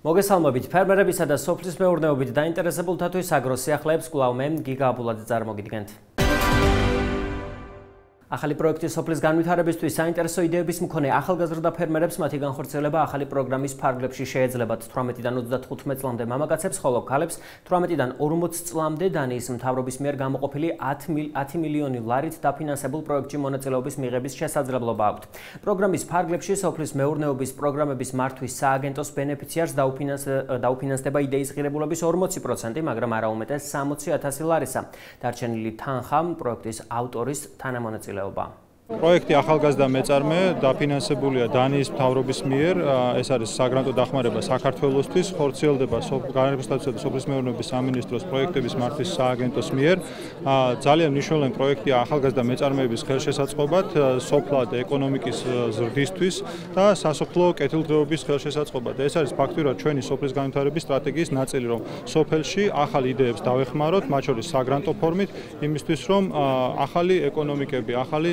მოგესალმებით ფერმერებისა და სოფლის მეურნეობით დაინტერესებულთათვის აგრო სიახლეებს კვლავ მე გიგა აბულაძე წარმოგიდგენთ. ახალი პროექტი სოფლის განვითარებისთვის საინტერესო იდეების მქონე ახალგაზრდა ფერმერებს მათი განხორციელება ახალი პროგრამის ფარგლებში შეეძლებათ. 18-დან 35 წლამდე მამაკაცებს, ხოლო ქალებს 18-დან 40 წლამდე დანიის მთავრობის მიერ გამოყოფილი 10 მილიონი ლარით დაფინანსებულ პროექტში მონაწილეობის მიღების შესაძლებლობა აქვთ. პროგრამის ფარგლებში სოფლის მეურნეობის პროგრამების მართვის სააგენტოს ბენეფიციარს დაუფინანსდება იდეის ღირებულების 40%, მაგრამ არა უმეტეს 60,000 ლარისა. დარჩენილი თანხა პროექტის ავტორის თანამონაწილეობა. პროექტი ახალგაზრდა მეწარმე დაფინანსებულია დანიის მთავრობის მიერ. ეს არის საგრანტო დახმარება საქართველოსთვის, ხორციელდება განრისხებისა და სოფლის მეურნეობის სამინისტროს პროექტების მართვის სააგენტოს მიერ. ძალიან მნიშვნელოვანი პროექტია ახალგაზრდა მეწარმეების ხელშესაწყობად, სოფლად ეკონომიკის ზრდისთვის და სასოფლო კეთილდღეობის ხელშესაწყობად. ეს არის ფაქტურად ჩვენი სოფლის განვითარების სტრატეგიის ნაწილი, რომ სოფელში ახალ იდეებს დავეხმაროთ, მათ შორის საგრანტო ფორმით, იმისთვის რომ ახალი ეკონომიკები, ახალი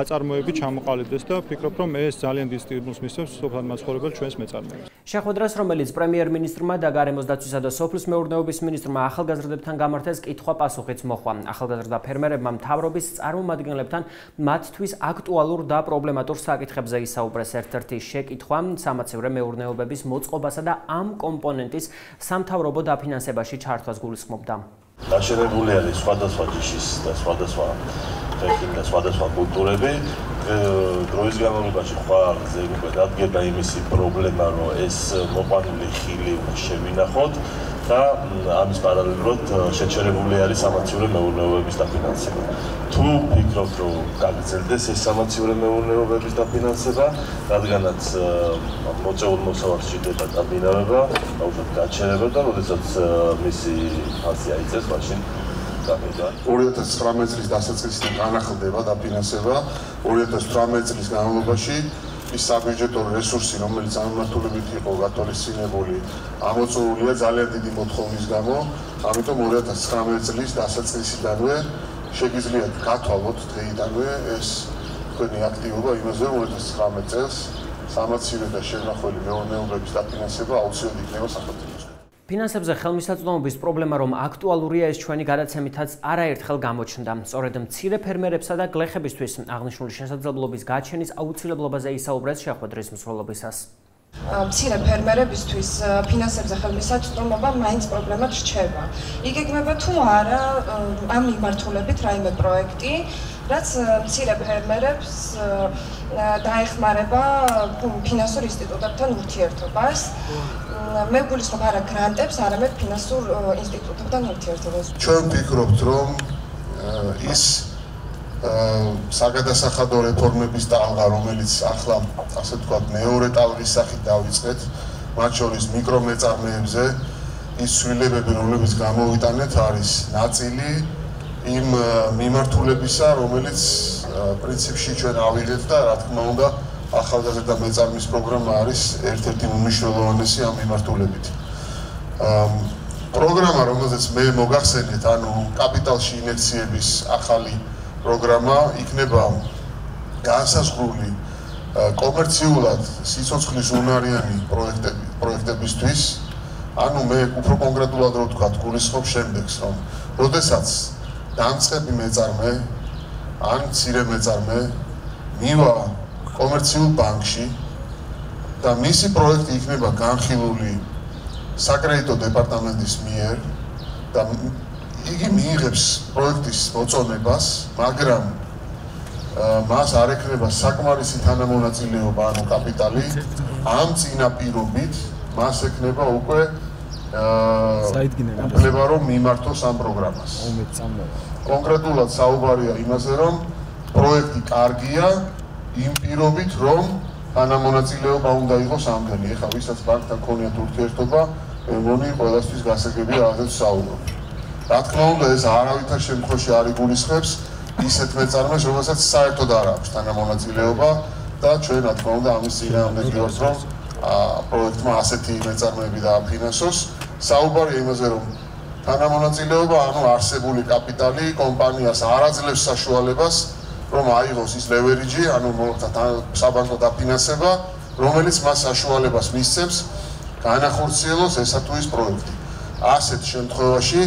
წარმოები ჩამოყალიბდეს და ვფიქრობ, რომ ეს ძალიან დიდ სტიმულს მისცემს სოფლად მაცხოვრებელ ჩვენს მეწარმეებს. შეხვედრას, რომელიც პრემიერ-მინისტრმა და გარემოს დაცვისა და სოფლის მეურნეობის მინისტრმა ახალგაზრდებთან გამართეს, კითხვა-პასუხიც მოხდა. ახალგაზრდა ფერმერებმა მთავრობის წარმომადგენლებთან მათთვის აქტუალურ და პრობლემატურ საკითხებზე ისაუბრეს. ერთ-ერთი შეკითხვა სამაცევრე მეურნეობების მოწყობასა და ამ კომპონენტის სამთავრობო დაფინანსებაში ჩართვას გულისხმობდა. დაშენებული არის სხვადასხვა ჯიშის და სხვადასხვა კულტურები. დროის განმავლობაში ხვალ ზეგუბე დადგება იმისი პრობლემა, რომ ეს მოყვანილი ხილი შევინახოთ და ამის პარალელურად შეჩერებული არის სამაცევრე მეურნეობების დაფინანსება. თუ ფიქრობთ, რომ გაგრძელდეს ეს სამაცევრე მეურნეობების დაფინანსება, რადგანაც მოწეულ მოსავალს ჭირდება დაბინავება, აუცილებლად გაჩერება და როდესაც მისი ფაზი აიწეს, მაშინ 2019 წლის დასაწყისიდან განახლდება დაფინანსება. 2018 წლის განმავლობაში ის საბიუჯეტო რესურსი, რომელიც ამმართველობით იყო გათვალისწინებული, ამოწურულია ძალიან დიდი მოთხოვნის გამო. ამიტომ 2019 წლის დასაწყისიდანვე შეგიძლიათ გათვალოთ დღეიდანვე ეს თქვენი აქტივობა იმაზე, რომ 2019 წელს სამაცივე და შემნახველი მეურნეობების დაფინანსება აუცილებლად იქნება სახელმწიფოს. ფინანსებზე ხელმისაწვდომობის პრობლემა, რომ აქტუალურია, ეს ჩვენი გადაცემითაც არაერთხელ გამოჩნდა. სწორედ მცირე ფერმერებსა და გლეხებისთვის აღნიშნული შესაძლებლობის გაჩენის აუცილებლობაზე ისაუბრეს შეხვედრის მსვლელობისას. მცირე ფერმერებისთვის ფინანსებზე ხელმისაწვდომობა მაინც პრობლემად რჩება. იგეგმება თუ არა ამ მიმართულებით რაიმე პროექტი, რაც მცირე ფერმერებს დაეხმარება ფინანსურ ინსტიტუტებთან ურთიერთობას. მე გულისხმობ არა გრანტებს, არამედ ფინანსურ ინსტიტუტებთან ურთიერთობას. ჩვენ ვფიქრობთ, რომ ის საგადასახადო რეფორმების ტალღა, რომელიც ახლა, ასე ვთქვათ, მეორე ტალღის სახით დავიწყეთ, მათ შორის მიკრომეწარმეებზე, ის ცვლილებები, რომლებიც გამოვიტანეთ, არის ნაწილი იმ მიმართულებისა, რომელიც პრინციპში ჩვენ ავიღეთ და რა თქმა უნდა ახალგაზრდა მეწარმის პროგრამა არის ერთ-ერთი უმნიშვნელოვანესი ამ მიმართულებით. პროგრამა, რომელზეც მე მოგახსენეთ, ანუ კაპიტალში ინექციების ახალი პროგრამა იქნება განსაზღვრული კომერციულად სიცოცხლის უნარიანი პროექტებისთვის. ანუ მე უფრო კონკრეტულად რო ვთქვა, გულისხმობ შემდეგს, რომ როდესაც დამწყები მეწარმე ან მცირე მეწარმე მივა კომერციულ ბანკში და მისი პროექტი იქნება განხილული საკრედიტო დეპარტამენტის მიერ და იგი მიიღებს პროექტის მოწონებას, მაგრამ მას არ ექნება საკმარისი თანამონაწილეობა, ანუ კაპიტალი, ამ წინაპირობით მას ექნება უკვე უფლება, რომ მიმართოს ამ პროგრამას. კონკრეტულად საუბარია იმაზე, რომ პროექტი კარგია, იმ პირობით, რომ თანამონაწილეობა უნდა იყოს ამდენი. ეხლა ვისაც ბანკთან ქონიათ ურთიერთობა, მე მგონი ყველასთვის გასაგებია რაზეც საუბრობ. რა თქმა უნდა, ეს არავითარ შემთხვევაში არ იგულისხმებს ისეთ მეწარმეს, რომელსაც საერთოდ არ აქვს თანამონაწილეობა და ჩვენ რა თქმა უნდა ამის წინააღმდეგ ვიყავთ, რომ პროექტმა ასეთი მეწარმეები დააფინანსოს. საუბარია იმაზე, რომ თანამონაწილეობა, ანუ არსებული კაპიტალი კომპანიას არ აძლევს საშუალებას რომ აიღოს ის ლევერიჯი, ანუ საბანკო დაფინანსება, რომელიც მას საშუალებას მისცემს განახორციელოს ესა თუ ის პროექტი. ასეთ შემთხვევაში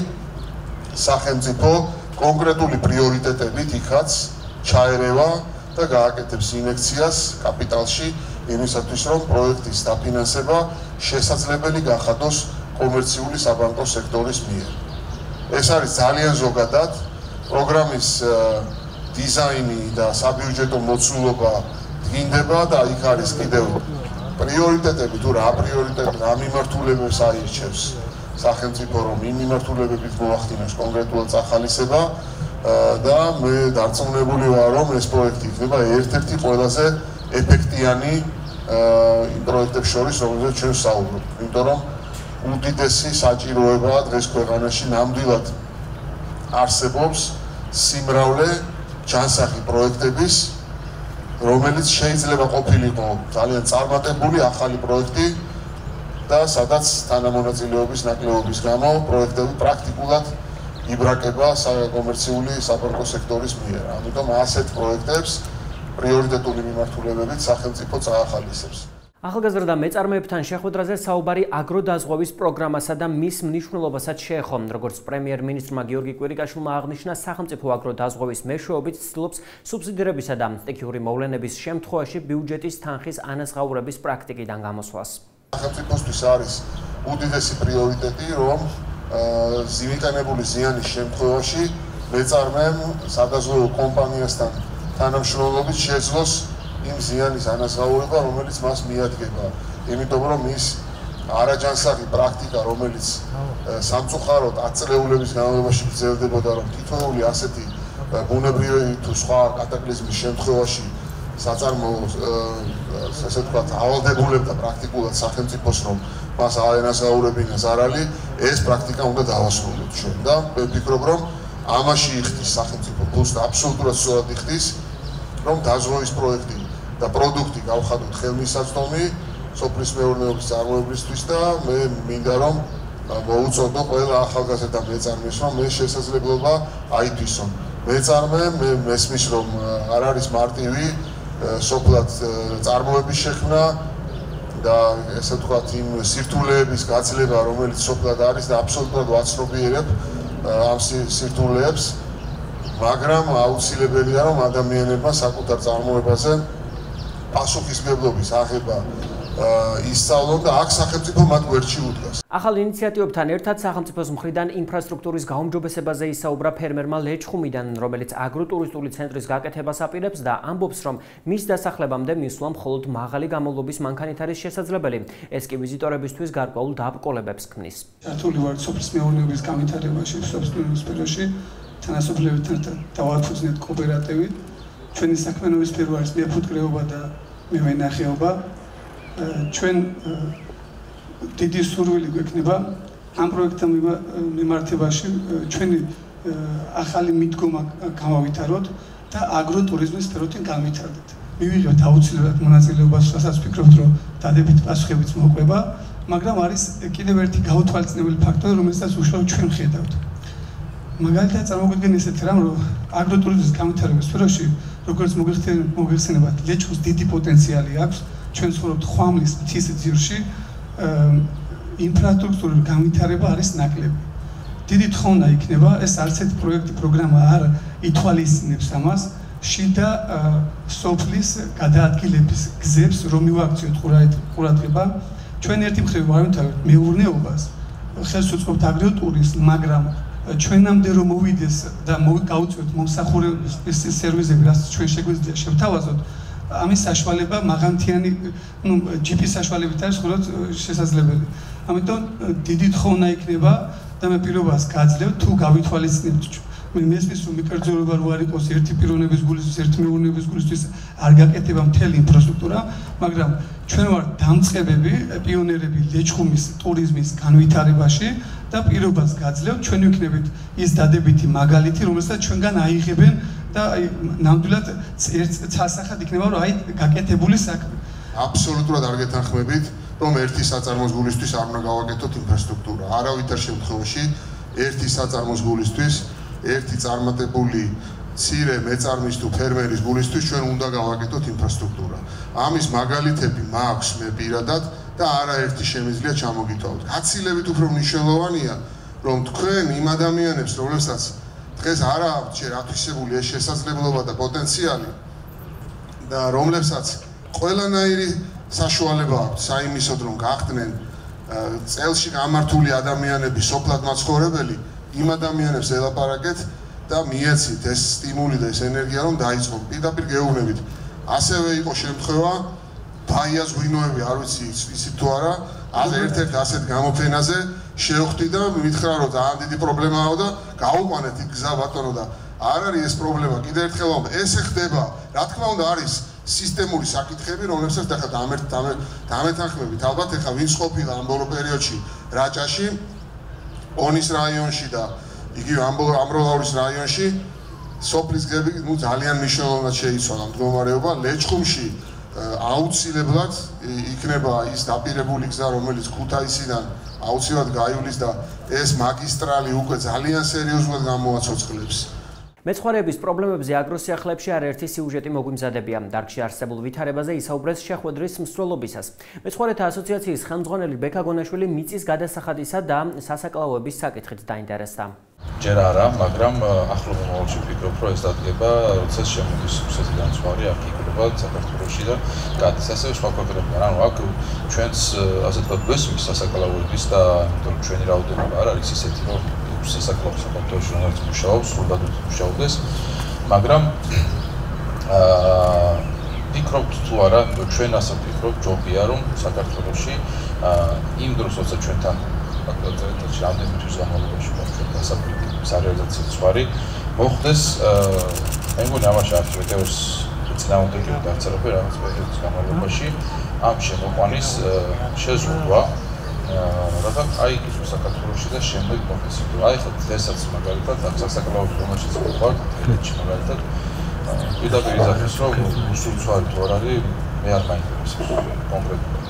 სახელმწიფო კონკრეტული პრიორიტეტებით იქაც ჩაერევა და გააკეთებს ინექციას კაპიტალში იმისათვის, რომ პროექტის დაფინანსება შესაძლებელი გახადოს კომერციული საბანკო სექტორის მიერ. ეს არის ძალიან ზოგადად პროგრამის დიზაინი და საბიუჯეტო მოცულობა დგინდება და იქ არის კიდევ პრიორიტეტები თუ რა პრიორიტეტები, რა მიმართულებებს აირჩევს სახელმწიფო, რომ იმ მიმართულებებით მოახდინოს კონკრეტულად წახალისება და მე დარწმუნებული ვარ, რომ ეს პროექტი იქნება ერთ-ერთი ყველაზე ეფექტიანი იმ პროექტებს შორის, რომელზეც ჩვენ ვსაუბრობთ. იმიტომ რომ უდიდესი საჭიროებაა დღეს ქვეყანაში ნამდვილად არსებობს სიმრავლე ჯანსაღი პროექტების, რომელიც შეიძლება ყოფილიყო ძალიან წარმატებული ახალი პროექტი და სადაც თანამონაწილეობის ნაკლებობის გამო პროექტები პრაქტიკულად იბრაკება საკომერციული საბანკო სექტორის მიერ. ამიტომ ასეთ პროექტებს პრიორიტეტული მიმართულებებით სახელმწიფო წაახალისებს. ახალგაზრდა მეწარმეებთან შეხვედრაზე საუბარი აგროდაზღვევის პროგრამასა და მის მნიშვნელობასაც შეეხო. როგორც პრემიერ-მინისტრმა გიორგი კვირიკაშვილმა აღნიშნა, სახელმწიფო აგროდაზღვევის მეშვეობით ცდილობს სუბსიდირებისა და სტიქიური მოვლენების შემთხვევაში ბიუჯეტის თანხის ანაზღაურების პრაქტიკიდან გამოსვლას. სახელმწიფოსთვის არის უდიდესი პრიორიტეტი, რომ ზიმიტანებული ზიანის შემთხვევაში მეწარმეემ სადაზღვევო კომპანიასთან თანამშრომლობით შეძლოს იმ ზიანის ანაზღაურება, რომელიც მას მიადგება. იმიტომ რომ ის არაჯანსაღი პრაქტიკა, რომელიც სამწუხაროდ 10 წლეულების განმავლობაში გრძელდებოდა, რომ თითოეული ასეთი ბუნებრივი თუ სხვა კატაკლიზმის შემთხვევაში საწარმოოს ასე ვთქვათ, ავალდებულებდა პრაქტიკულად სახელმწიფოს, რომ მას აენაზღაურებინა ზარალი, ეს პრაქტიკა უნდა დავასრულოთ ჩვენ და მე ვფიქრობ, რომ ამაში იხდის სახელმწიფო ფულს და აბსოლუტურად სწორად იხდის, რომ დაზღვევის პროექტი და პროდუქტი გავხადოთ ხელმისაწვდომი სოფლის მეურნეობის წარმოებლისთვის და მე მინდა რომ მოუწოდო ყველა ახალგაზრდა მეწარმეს, რომ ეს შესაძლებლობა აითვისონ. მეწარმე მე მესმის, რომ არ არის მარტივი სოფლად წარმოების შექმნა და ესე ვთქვათ, იმ სირთულეების გაძლება, რომელიც სოფლად არის და აბსოლუტურად ვაცნობიერებ ამ სირთულეებს, მაგრამ აუცილებელია, რომ ადამიანებმა საკუთარ წარმოებაზე პასუხისმგებლობის აღება ისწავლონ და აქ სახელმწიფო მათ გვერდში უდგას. ახალ ინიციატივებთან ერთად სახელმწიფოს მხრიდან ინფრასტრუქტურის გაუმჯობესებაზე ისაუბრა ფერმერმა ლეჩხუმიდან, რომელიც აგროტურისტული ცენტრის გაკეთებას აპირებს და ამბობს, რომ მის დასახლებამდე მისვლა მხოლოდ მაღალი გამავლობის მანქანით არის შესაძლებელი. ეს კი ვიზიტორებისთვის გარკვეულ დაბრკოლებებს ქმნის. ჩართული ვარ სოფლის მეურნეობის განვითარებაში, სოფლის სფეროში, თანასოფლებთან დავაფუძნეთ კოოპერატივით. ჩვენი საქმიანობის სფერო არის მეფუტკრეობა და მევენახეობა. ჩვენ დიდი სურვილი გვექნება ამ პროექტთან მიმართებაში ჩვენი ახალი მიდგომა გამავითაროთ და აგროტურიზმის სფეროთი განვითარდეთ. მივიღებთ აუცილებლად მონაწილეობას, რასაც ვფიქრობთ, რომ დადებით პასუხებიც მოყვება, მაგრამ არის კიდევ ერთი გაუთვალისწინებელი ფაქტორი, რომელსაც უშუალოდ ჩვენ ხედავთ. მაგალითად წარმოგვიდგენ ესეთი რამ, რომ აგროტურიზმის განვითარების სფეროში, როგორც მოგეხსენებათ, ლეჩხუმს დიდი პოტენციალი აქვს. ჩვენ ცხოვრობთ ხვამლის მთის ძირში, ინფრასტრუქტურის განვითარება არის ნაკლები. დიდი თხოვნა იქნება, ეს არც ერთი პროექტი პროგრამა არ ითვალისწინებს ამას, შიდა სოფლის გადაადგილების გზებს რომ მივაქციოთ ყურადღება. ჩვენ ერთი მხრივ ვავითარებთ მეურნეობას, ხელს უწყობთ აგროტურიზმს, მაგრამ ჩვენამდე რომ მოვიდეს და გავუწევთ მომსახურების სერვისები, რაც ჩვენ შეგვიძლია შევთავაზოთ, ამის საშუალება მაღალმთიანი, ჯიპის საშუალებით არის მხოლოდ შესაძლებელი. ამიტომ დიდი თხოვნა იქნება და მე პირობას გაძლევ თუ გავითვალისწინებთ. მე მესმის, რომ მიკერძოლება რო არ იყოს ერთი პიროვნების გულისთვის, ერთი მეურნეობის გულისთვის არ გაკეთება მთელი ინფრასტრუქტურა, მაგრამ ჩვენ ვართ დამწყებები, პიონერები ლეჩხუმის ტურიზმის განვითარებაში და პირობას გაძლევ, ჩვენ ვიქნებით ის დადებითი მაგალითი, რომელსაც ჩვენგან აიღებენ და ნამდვილად ცალსახად იქნება, რომ აი გაკეთებული საქმე. აბსოლუტურად არ გეთანხმებით, რომ ერთი საწარმოს გულისთვის არ უნდა გავაკეთოთ ინფრასტრუქტურა. არავითარ შემთხვევაში ერთი საწარმოს გულისთვის, ერთი წარმატებული მცირე მეწარმის თუ ფერმერის გულისთვის ჩვენ უნდა გავაკეთოთ ინფრასტრუქტურა. ამის მაგალითები მაქვს მე პირადად და არაერთი შემიძლია ჩამოგიტოვოთ. გაცილებით უფრო მნიშვნელოვანია, რომ თქვენ იმ ადამიანებს, რომლებსაც დღეს არ აქვთ ჯერ ათვისებული ეს შესაძლებლობა და პოტენციალი და რომლებსაც ყველანაირი საშუალება აქვთ საიმისოდ, რომ გახდნენ წელში გამართული ადამიანები, სოფლად მაცხოვრებელი, იმ ადამიანებს ელაპარაკეთ და მიეცით ეს სტიმული და ეს ენერგია, რომ დაიწყოთ. პირდაპირ გეუბნებით. ასევე იყო შემთხვევა, ბაიას ღვინოები, არ ვიცი იცით თუ არა, ერთ-ერთ ასეთ გამოფენაზე შევხვდი და მითხრა, რომ ძალიან დიდი პრობლემაა და გაუყვანეთ იქ გზა ბატონო და არ არის ეს პრობლემა. კიდევ ერთხელ ვამბობ, ესე ხდება, რა თქმა უნდა არის სისტემური საკითხები, რომლებსაც ახლა დამეთანხმებით. ალბათ ახლა ვინც ყოფილა ამ ბოლო პერიოდში რაჭაში, ონის რაიონში და იგივე ამბროლაურის რაიონში, სოფლის გზები ძალიან მნიშვნელოვნად შეიცვალა მდგომარეობა. ლეჩხუმში აუცილებლად იქნება ის დაპირებული გზა, რომელიც ქუთაისიდან აუცილებლად გაივლის და ეს მაგისტრალი უკვე ძალიან სერიოზულად გამოაცოცხლებს. მეცხვარეების პრობლემებზე აგრო სიახლეებში არაერთი სიუჟეტი მოგვიმზადებია. დარგში არსებულ ვითარებაზე ისაუბრეს შეხვედრის მსვლელობისას. მეცხვარეთა ასოციაციის ხელმძღვანელი ბექა გონაშვილი მიწის გადასახადისა და სასაკლაოების საკითხით დაინტერესდა. ჯერ არა, მაგრამ ახლო მომავალში ვფიქრობ, რომ ეს დადგება, როცა შემოდის რუსეთიდან ზღვარი აქ იკრება საქართველოში და გადის ასევე სხვა ქვეყნებიდან. ანუ აქ ჩვენს ასე ვთქვათ გვესმის სასაკლაოების და იმიტომ რომ ჩვენი რაოდენობა არ არის ისეთი, რომ სასაკლაო საქართველოში რომელიც მუშაობს, სრულად მუშაობდეს, მაგრამ ვფიქრობთ თუ არა, ჩვენ ასე ვფიქრობთ, ჯობია რომ საქართველოში იმ დროს როცა ჩვენთან აკრძალეთ რამდენიმე თვის განმავლობაში სარეალიზაციო ზღვარი მოხდეს, მე მგონი ამაში არ შევეთევს წინააღმდეგი დაწერები რაღაც პერიოდის განმავლობაში ამ შემოყვანის შეზღუდვა, რათა აი ის საქართველოში და შემდეგ მოხდეს. აი ხა დღესაც მაგალითად ამ სასაკლაოების რომელშიც ვიყავ, თელეთში მაგალითად პირდაპირ იზახეს, რომ უსულცვარი თუ არ არის, მე არ მაინტერესებს კონკრეტულად.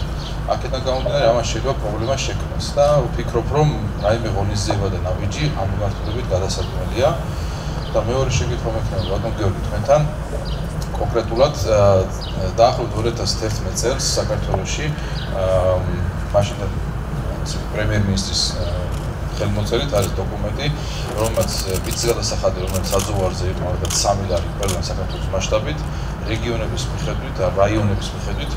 აქედან გამომდინარე ამას შეიძლება პრობლემა შექმნას და ვფიქრობ, რომ რაიმე ღონისძიება და ნაბიჯი ამ მიმართულებით გადასარგმელია და მეორე შეკითხვა მექნება ბატონ გიორგი თქვენთან კონკრეტულად დაახლოებით 2011 წელს საქართველოში მაშინ პრემიერ-მინისტრის ხელმოწერით არის დოკუმენტი, რომელმაც მიწის გადასახადი, რომელიც საძოვარზე იყო მაგალითად 3 ლარი ყველა საქართველოს მასშტაბით, რეგიონების მიხედვით და რაიონების მიხედვით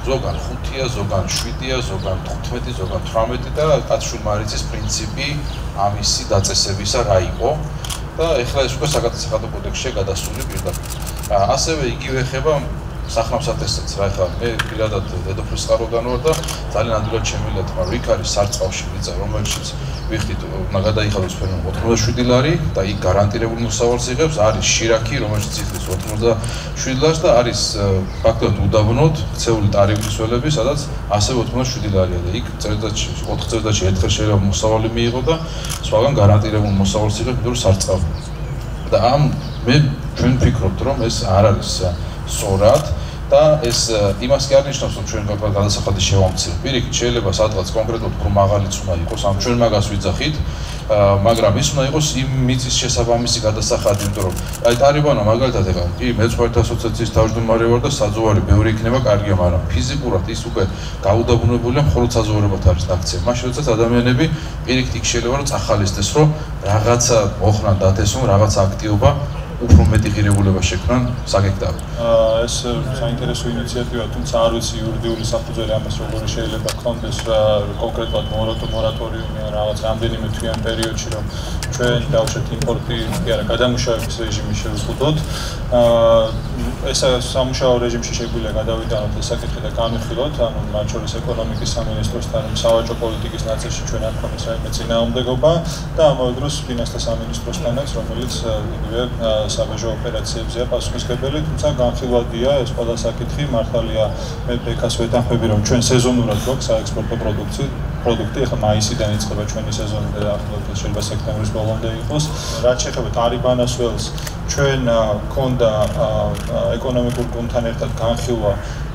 ზოგან 5-ია, ზოგან 7-ია, ზოგან 15, ზოგან 18 და კაცშვილმა არ იცის პრინციპი ამისი დაწესებისა რა იყო და ეხლა ეს უკვე საგადასახადო კოდექსშია გადასული პირდაპირ. ასევე იგივე ეხება სახნავსათესლებს რა ეხლა მე პირადად დედოფლის წყაროდან ვარ და ძალიან ადვილად შემიძლია თქვა, იქ არის სარწყავში მიწა, რომელშიც ვიხდით გადაიხადოს ფერმა 87 ლარი და იქ გარანტირებულ მოსავალს იღებს, არის შირაქი, რომელშიც იხდის 87 ლარს და არის ფაქტობრივად უდაბნოდ ქცეული ტარიფის ველები, სადაც ასე 87 ლარია და იქ წელიწადში 4 წელიწადში ერთხელ შეიძლება მოსავალი მიიღო და სხვაგან გარანტირებულ მოსავალს იღებს, იმიტომ რომ სარწყავი. და მე ჩვენ ვფიქრობთ, რომ ეს არ არის სწორად და ეს იმას კი არ ნიშნავს, რომ ჩვენ გადასახადი შევამცირებთ. პირიქით შეიძლება სადღაც კონკრეტულად უფრო მაღალიც უნდა იყოს, ამ ჩვენ მაგას ვიძახით, მაგრამ ის უნდა იყოს იმ მიწის შესაბამისი გადასახადი, იმიტომ რომ აი ტარიბანო მაგალითად ეხლა კი მეცხვარეთა ასოციაციის თავმჯდომარე ვარ და საძოვარი ბევრი იქნება კარგია, მაგრამ ფიზიკურად ის უკვე გაუდაბნოებულია, მხოლოდ საძოვარებად არის აქცია. მაშინ როდესაც ადამიანები პირიქით იქ შეიძლება რომ წახალისდეს, რომ რაღაცა მოხრან დათესონ, რაღაცა აქტივობა უფრო მეტი ღირებულება შექმნან საგექტარო. ეს საინტერესო ინიციატივა, თუმცა არ ვიცი იურიდიული საფუძველი ამას როგორი შეიძლება გქონდეს კონკრეტულად მორატორიუმი ან რაღაც რამდენიმე თვიან პერიოდში, რომ ჩვენ დავუშვათ იმპორტი კი არა გადამუშავების რეჟიმი შევზღუდოთ. ეს სამუშაო რეჟიმში შეგვიძლია გადავიტანოთ ეს საკითხი და განვიხილოთ, ანუ მათ შორის ეკონომიკის სამინისტროსთან, სავაჭრო პოლიტიკის ნაწილში ჩვენ არ გვქონდეს რაიმე წინააღმდეგობა და ამავე დროს ფინანსთა სამინისტროსთანაც, რომელიც იგივე საბაჟო ოპერაციებზეა პასუხისმგებელი, თუმცა განხილვადია ეს ყველა საკითხი. მართალია მე ბექას ვეთანხმები, რომ ჩვენ სეზონურად გვაქვს საექსპორტო პროდუქტი, ახლა მაისიდან იწყება ჩვენი სეზონი და ახლობლად შეიძლება სექტემბრის ბოლომდე იყოს. რაც შეეხება ტარიბანას ველს, ჩვენ გქონდა ეკონომიკურ გუნდთან ერთად განხილვა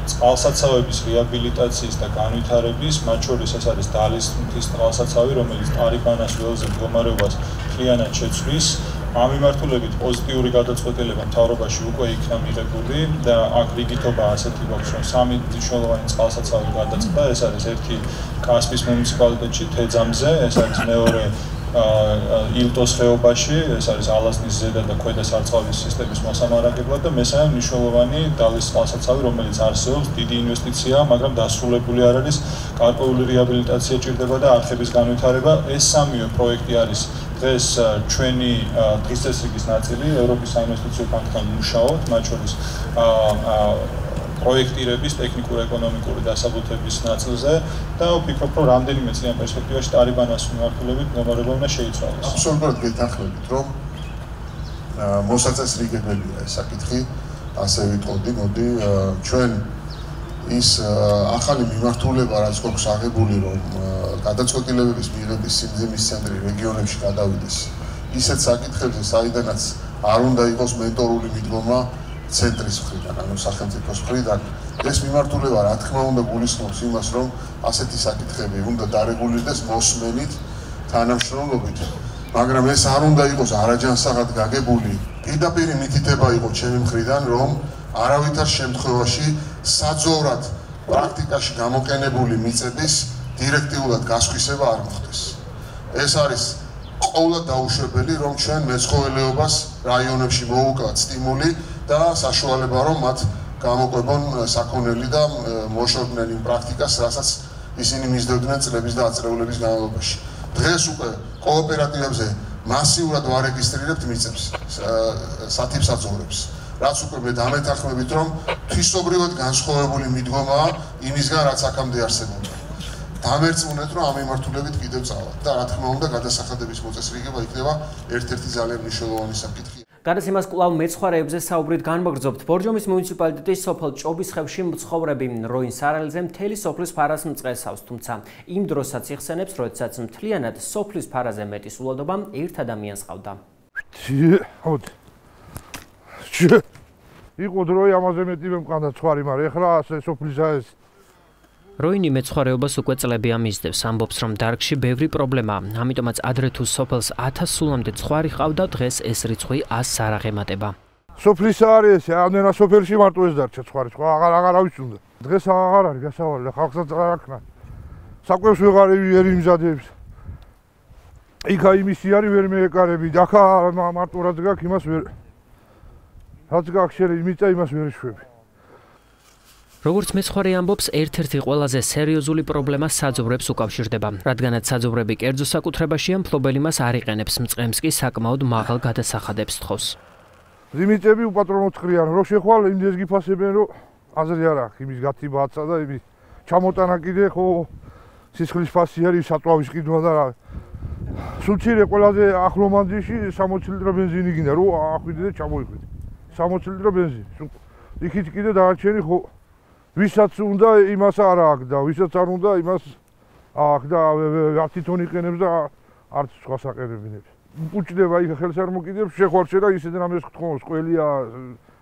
წყალსაცავების რეაბილიტაციის და განვითარების, მათ შორის ეს არის დალის მთის წყალსაცავი, რომელიც ტარიბანას ველზე მდგომარეობას მთლიანად შეცვლის ამ მიმართულებით პოზიტიური გადაწყვეტილება მთავრობაში უკვე იქნა მიღებული და აქ რიგითობა ასეთი გვაქვს, რომ 3 მნიშვნელოვანი წყალსაცავი გადაწყდა. ეს არის ერთი კასპის მუნიციპალიტეტში თეძამზე, ეს არის მეორე ილტოს ხეობაში, ეს არის ალაზნის ზედა და ქვედა სარწყავის სისტემის მოსამარაგებლად და მესამე მნიშვნელოვანი დალის წყალსაცავი, რომელიც არსებობს, დიდი ინვესტიციაა, მაგრამ დასრულებული არ არის, გარკვეული რეაბილიტაცია ჭირდება და არხების განვითარება. ეს სამივე პროექტი არის დღეს ჩვენი დღის წესრიგის ნაწილი, ევროპის საინვესტიციო ბანკთან მუშაობთ, მათ შორის პროექტირების, ტექნიკურ-ეკონომიკური დასაბუთების ნაწილზე და ვფიქრობ, რომ რამდენიმე წლიან პერსპექტივაში ტარიბანას მიმართულებით მდგომარეობა უნდა შეიცვალოს. აბსოლუტურად გეთანხმებით, რომ მოსაწესრიგებელია ეს საკითხი, ასე ვიტყოდი, მოდი ჩვენ ის ახალი მიმართულება, რაც გვაქვს აღებული, რომ გადაწყვეტილებების მიღების სიმძიმის ცენტრი რეგიონებში გადავიდეს ისეთ საკითხებზე, საიდანაც არ უნდა იყოს მენტორული მიდგომა ცენტრის მხრიდან, ანუ სახელმწიფოს მხრიდან. ეს მიმართულება, რა თქმა უნდა, გულისხმობს იმას, რომ ასეთი საკითხები უნდა დარეგულირდეს მოსმენით, თანამშრომლობით, მაგრამ ეს არ უნდა იყოს არაჯანსაღად გაგებული. პირდაპირ მითითება იყო ჩემი მხრიდან, რომ არავითარ შემთხვევაში საძოვრად პრაქტიკაში გამოყენებული მიწების დირექტიულად გასხვისება არ მოხდეს. ეს არის ყოველად დაუშვებელი, რომ ჩვენ მეცხოველეობას რაიონებში მოუკლათ სტიმული და საშუალება, რომ მათ გამოყვებონ საქონელი და მოშორდნენ იმ პრაქტიკას, რასაც ისინი მისდევდნენ წლების და აწრეულების განმავლობაში. დღეს უკვე კოოპერატივებზე მასიურად ვარეგისტრირებთ მიწებს, სათიბსაძოვრებს, რაც უკვე მე დამეთანხმებით, რომ თვისობრივად განსხვავებული მიდგომაა იმისგან, რაც აქამდე არსებობდა. დამერწმუნეთ, რომ ამ მიმართულებით კიდევ წავალთ და რა თქმა უნდა, გადასახადების მოწესრიგება იქნება ერთ-ერთი ძალიან მნიშვნელოვანი საკითხი. გადაცემას კვლავ მეცხვარეებზე საუბრით განმოგრძობთ. ბორჯომის მუნიციპალიტეტის სოფელ ჭობისხევში მცხოვრები როინ სარალძე მთელი სოფლის ფარას მწყესავს, თუმცა იმ დროსაც იხსენებს, როდესაც მთლიანად სოფლის ფარაზე მეტი სულადობა ერთ ადამიანს ყავდა. იყო დროი ამაზე მეტი მემყანდა ცხვარი, მაგრამ ეხლა ასე სოფლისა ეს როინი მეცხვარეობას უკვე წლები ამისდევს, ამბობს, რომ დარგში ბევრი პრობლემაა, ამიტომაც ადრე თუ სოფელს 1000 სულამდე ცხვარი ყავდა, დღეს ეს რიცხვი 100-ს არ აღემატება. სოფლისა არის, ამდენა სოფელში მარტო ეს დარჩა ცხვარი, სხვა აღარ ავის უნდა. დღეს აღარ არის გასავალი, ხალხსაც არ აქნა. საკვებს ვეღარ იმზადებს. იქა იმისი არის ვერ მეეკარები, აქა მარტო რაც გაქვს იმას ვერ რაც გაქვს შენ მიწა იმას ვერ შვები. როგორც მეცხვარე ამბობს, ერთ-ერთი ყველაზე სერიოზული პრობლემა საძოვრებს უკავშირდება, რადგანაც საძოვრები კერძო საკუთრებაშია, მფლობელი მას არ იყენებს, მწყემს კი საკმაოდ მაღალ გადასახადებს თხოვს. ლიმიტები უპატრონო ცხრიან, რო შეხვალ იმდეს გიფასებენ, რომ აზრი არ აქვს იმის გათიბაცა და იმის ჩამოტანა კიდე ხო სისხლის ფასი არის, საწვავის ყიდვა და რა. სუცირე ყველაზე ახლო მანძილში 60 ლიტრი ბენზინი გინდა, რომ ახვიდე და ჩამოიხვიდე. 60 ლიტრი ბენზინი. იქით კიდე დაარჩენი ხო ვისაც უნდა იმას არ აქვს და ვისაც არ უნდა იმას აქვს და 10 თონი იყენებს და არც სხვა საყენებინებს. უჭდება იქ ხელს არ მოკიდებს, შეხوارჩე და ისეთ რამეს გთხოვს, ყველია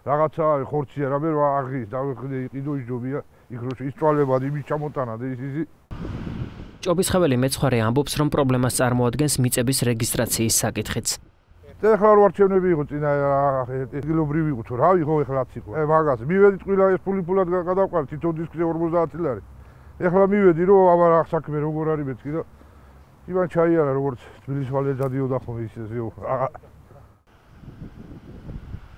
რაღაცა ხორცია, რამე რა აღის, დავიხდე იყიდო იჯობია, იქ რო ისწვალებად იმის ჩამოტანა და ის ჭობისხეველი მეცხვარე ამბობს, რომ პრობლემას წარმოადგენს მიწების რეგისტრაციის საკითხიც. და ეხლა რო არჩევნები იყო წინა ადგილობრივი იყო თუ რა იყო ეხლაც იყო. მაგას მივედი წყვილა ეს ფულად გადავყარ თითო დისკზე 50 ლარი. ეხლა მივედი რომ აბა რა საქმე როგორ არის მეთქი და ივან ჩაიარა როგორც თბილისის ვალე დადიოდა ხოლმე ისე.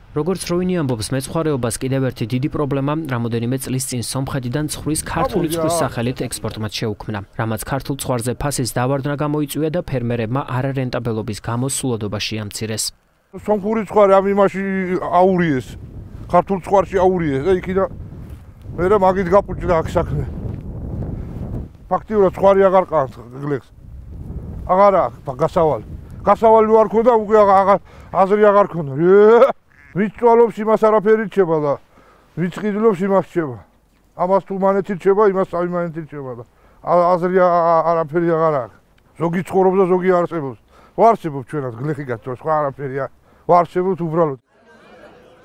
როგორც როინი ამბობს, მეცხვარეობას კიდევ ერთი დიდი პრობლემა, რამოდენიმე წლის წინ სომხეთიდან ცხვრის ქართული ცხვრის სახელით ექსპორტმაც შეუქმნა, რამაც ქართულ ცხვარზე ფასის დავარდნა გამოიწვია და ფერმერებმა არარენტაბელობის გამო სულადობაში ამცირეს. სომხური ცხვარი ამ იმაში აურიეს, ქართულ ცხვარში აურიეს და იქიდან მერე მაგით გაპუჭდა აქ საქმე. ფაქტიურად ცხვარი აღარ ყავს გლეხს. აღარ აქვს გასავალი. გასავალი არ ქონდა, უკვე აზრი აღარ ქონდა. ვიც წვალობს იმას არაფერი რჩება და ვიც ყიდულობს იმას რჩება. ამას თუ მანეთი რჩება, იმას იმანეთი რჩება და აზრი არაფერი აღარ აქვს. ზოგი ცხოვრობს და ზოგი არსებობს. ვარსებობ ჩვენად გლეხი გასწორ, სხვა არაფერია. ვარსებობთ უბრალოდ.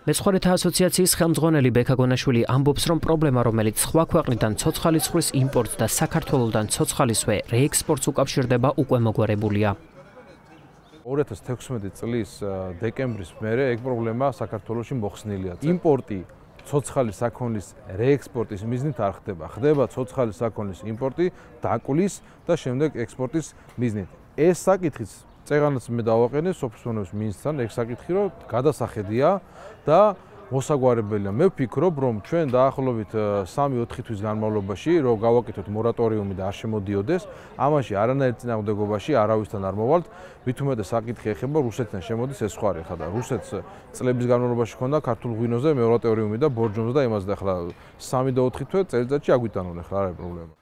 მეცხვარეთა ასოციაციის ხელმძღვანელი ბექა გონაშვილი ამბობს, რომ პრობლემა, რომელიც სხვა ქვეყნიდან ცოცხალი ცხვრის იმპორტს და საქართველოსთან ცოცხალისვე რეექსპორტს უკავშირდება, უკვე მოგვარებულია. 2016 წლის დეკემბრის მერე ეგ პრობლემა საქართველოში მოხსნილია. იმპორტი ცოცხალის საქონლის რეექსპორტის მიზნით არ ხდება. ხდება ცოცხალის საქონლის იმპორტი, დაკვლის და შემდეგ ექსპორტის მიზნით. ეს საკითხიც წეღანაც მე დავაყენე სოფლის მეურნეობის მინისტრთან, ეგ საკითხი რომ გადასახედია და მოსაგვარებელია. მე ვფიქრობ, რომ ჩვენ დაახლოებით 3-4 თვის განმავლობაში რომ გავაკეთოთ მორატორიუმი და არ შემოდიოდეს, ამაში არანაირ წინააღმდეგობაში არავისთან არ მოვალთ. მით უმეტეს საკითხი ეხება რუსეთთან შემოდის ეს სხვა ხა და რუსეთს წლების განმავლობაში ჰქონდა ქართულ ღვინოზე მორატორიუმი და ბორჯომზე და იმას და ახლა 3 და 4 თვე წელიწადში აგვიტანონ ახლა არ არის პრობლემა.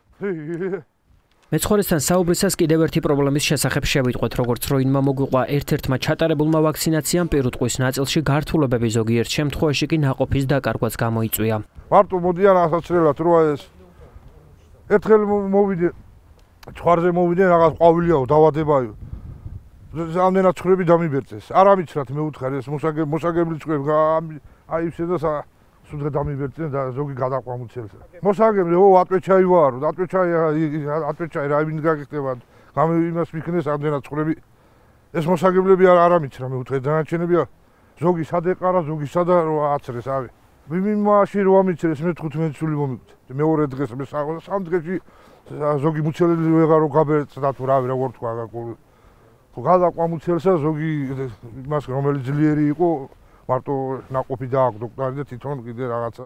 მეცხოველთან საუბრისას კიდევ ერთი პრობლემის შესახებ შევიტყვეთ, როგორც რო ინმა მოგვიყვა ერთ-ერთმა ჩატარებულმა ვაქცინაციამ პირუტყვის ნაწილში გართულებები ზოგიერთ შემთხვევაში კი ნაყოფის დაკარგვაც გამოიწვია. მარტო მოდიან ასაცრელად რო ეს ერთხელ მოვიდე ჩხარზე მოვიდე რაღაც ყვავილიაო დავადებაო. ამდენად ცხრები დამიბერწეს. არ ამიცრათ მე უთხარ ეს მოსაგებლის ცხრები აი შედა სულ დამიბერწენ და ზოგი გადაყვა მუცელს. მოსაგებლე ატვეჩაი ვარო, ატვეჩაი რა ვინ გაგიხდება. გამე იმას მიქნეს ამდენად ცხრები. ეს მოსაგებლები არ ამიცრა მე უთხარ დანარჩენებია ზოგი სადეყარა, ზოგი სადა რო აცრეს ავი. მიმიმაში რო ამიცრეს მე 15 წელი მომიგდე. მეორე დღეს მე სამ დღეში ზოგი მუცელი ვეღარო გაბერწდა თუ რავი როგორ თქვა გადაყვა მუცელსა ზოგი იმას რომელიც ძლიერი იყო მარტო ნაყოფი დააქვს დოქტორი და თვითონ კიდე რაღაცა.